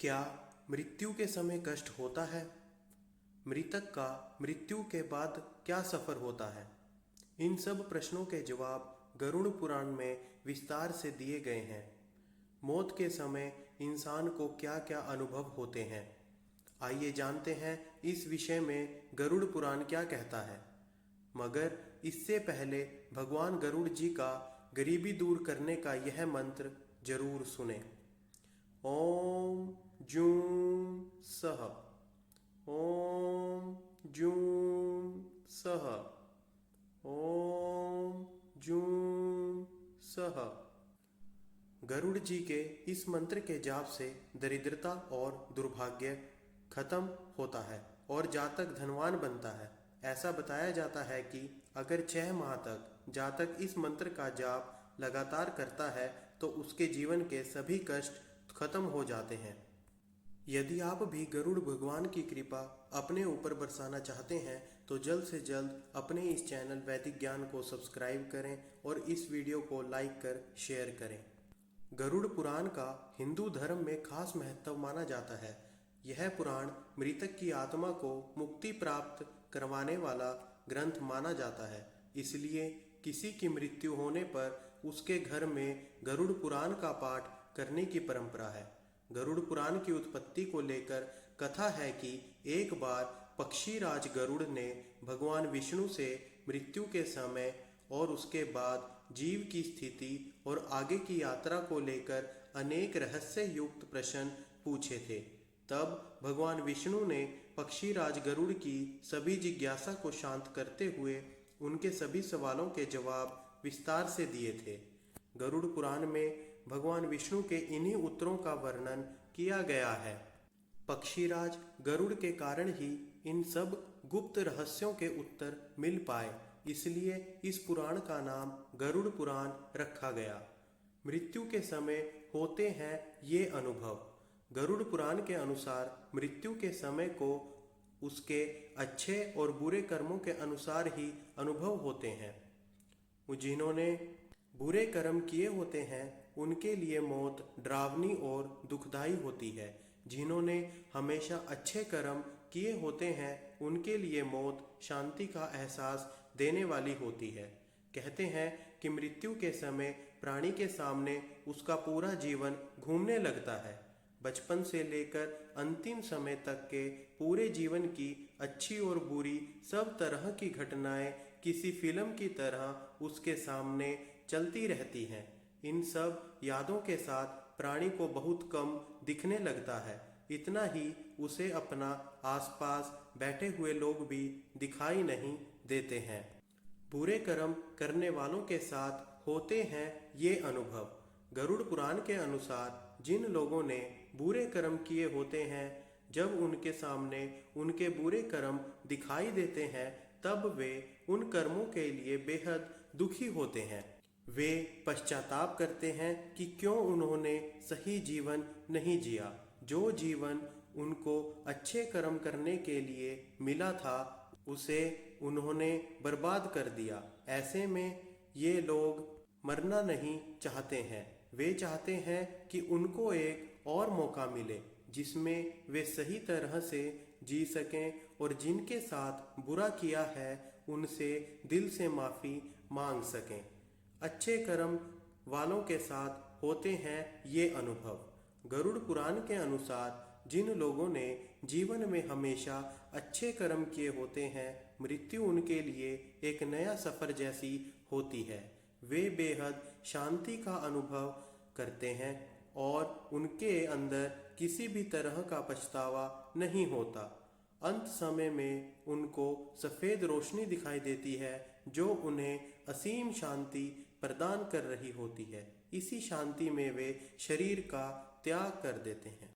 क्या मृत्यु के समय कष्ट होता है? मृतक का मृत्यु के बाद क्या सफर होता है? इन सब प्रश्नों के जवाब गरुड़ पुराण में विस्तार से दिए गए हैं। मौत के समय इंसान को क्या क्या अनुभव होते हैं, आइए जानते हैं इस विषय में गरुड़ पुराण क्या कहता है। मगर इससे पहले भगवान गरुड़ जी का गरीबी दूर करने का यह मंत्र जरूर सुने। ओम जूं सह, ओम जूं सह, ओम जूं सह। गरुड़ जी के इस मंत्र के जाप से दरिद्रता और दुर्भाग्य खत्म होता है और जातक धनवान बनता है। ऐसा बताया जाता है कि अगर 6 माह तक जातक इस मंत्र का जाप लगातार करता है तो उसके जीवन के सभी कष्ट खत्म हो जाते हैं। यदि आप भी गरुड़ भगवान की कृपा अपने ऊपर बरसाना चाहते हैं तो जल्द से जल्द अपने इस चैनल वैदिक ज्ञान को सब्सक्राइब करें और इस वीडियो को लाइक कर शेयर करें। गरुड़ पुराण का हिंदू धर्म में खास महत्व माना जाता है। यह पुराण मृतक की आत्मा को मुक्ति प्राप्त करवाने वाला ग्रंथ माना जाता है। इसलिए किसी की मृत्यु होने पर उसके घर में गरुड़ पुराण का पाठ करने की परंपरा है। गरुड़ पुराण की उत्पत्ति को लेकर कथा है कि एक बार पक्षीराज गरुड़ ने भगवान विष्णु से मृत्यु के समय और उसके बाद जीव की स्थिति और आगे की यात्रा को लेकर अनेक रहस्य युक्त प्रश्न पूछे थे। तब भगवान विष्णु ने पक्षीराज गरुड़ की सभी जिज्ञासा को शांत करते हुए उनके सभी सवालों के जवाब विस्तार से दिए थे। गरुड़ पुराण में भगवान विष्णु के इन्हीं उत्तरों का वर्णन किया गया है। पक्षीराज गरुड़ के कारण ही इन सब गुप्त रहस्यों के उत्तर मिल पाए, इसलिए इस पुराण का नाम गरुड़ पुराण रखा गया। मृत्यु के समय होते हैं ये अनुभव। गरुड़ पुराण के अनुसार मृत्यु के समय को उसके अच्छे और बुरे कर्मों के अनुसार ही अनुभव होते हैं। जिन्होंने बुरे कर्म किए होते हैं उनके लिए मौत डरावनी और दुखदाई होती है। जिन्होंने हमेशा अच्छे कर्म किए होते हैं उनके लिए मौत शांति का एहसास देने वाली होती है। कहते हैं कि मृत्यु के समय प्राणी के सामने उसका पूरा जीवन घूमने लगता है। बचपन से लेकर अंतिम समय तक के पूरे जीवन की अच्छी और बुरी सब तरह की घटनाएं किसी फिल्म की तरह उसके सामने चलती रहती हैं। इन सब यादों के साथ प्राणी को बहुत कम दिखने लगता है। इतना ही उसे अपना आसपास बैठे हुए लोग भी दिखाई नहीं देते हैं। बुरे कर्म करने वालों के साथ होते हैं ये अनुभव। गरुड़ पुराण के अनुसार जिन लोगों ने बुरे कर्म किए होते हैं, जब उनके सामने उनके बुरे कर्म दिखाई देते हैं तब वे उन कर्मों के लिए बेहद दुखी होते हैं। वे पश्चाताप करते हैं कि क्यों उन्होंने सही जीवन नहीं जिया। जो जीवन उनको अच्छे कर्म करने के लिए मिला था उसे उन्होंने बर्बाद कर दिया। ऐसे में ये लोग मरना नहीं चाहते हैं। वे चाहते हैं कि उनको एक और मौका मिले जिसमें वे सही तरह से जी सकें और जिनके साथ बुरा किया है उनसे दिल से माफ़ी मांग सकें। अच्छे कर्म वालों के साथ होते हैं ये अनुभव। गरुड़ पुराण के अनुसार जिन लोगों ने जीवन में हमेशा अच्छे कर्म किए होते हैं, मृत्यु उनके लिए एक नया सफ़र जैसी होती है। वे बेहद शांति का अनुभव करते हैं और उनके अंदर किसी भी तरह का पछतावा नहीं होता। अंत समय में उनको सफ़ेद रोशनी दिखाई देती है जो उन्हें असीम शांति प्रदान कर रही होती है। इसी शांति में वे शरीर का त्याग कर देते हैं।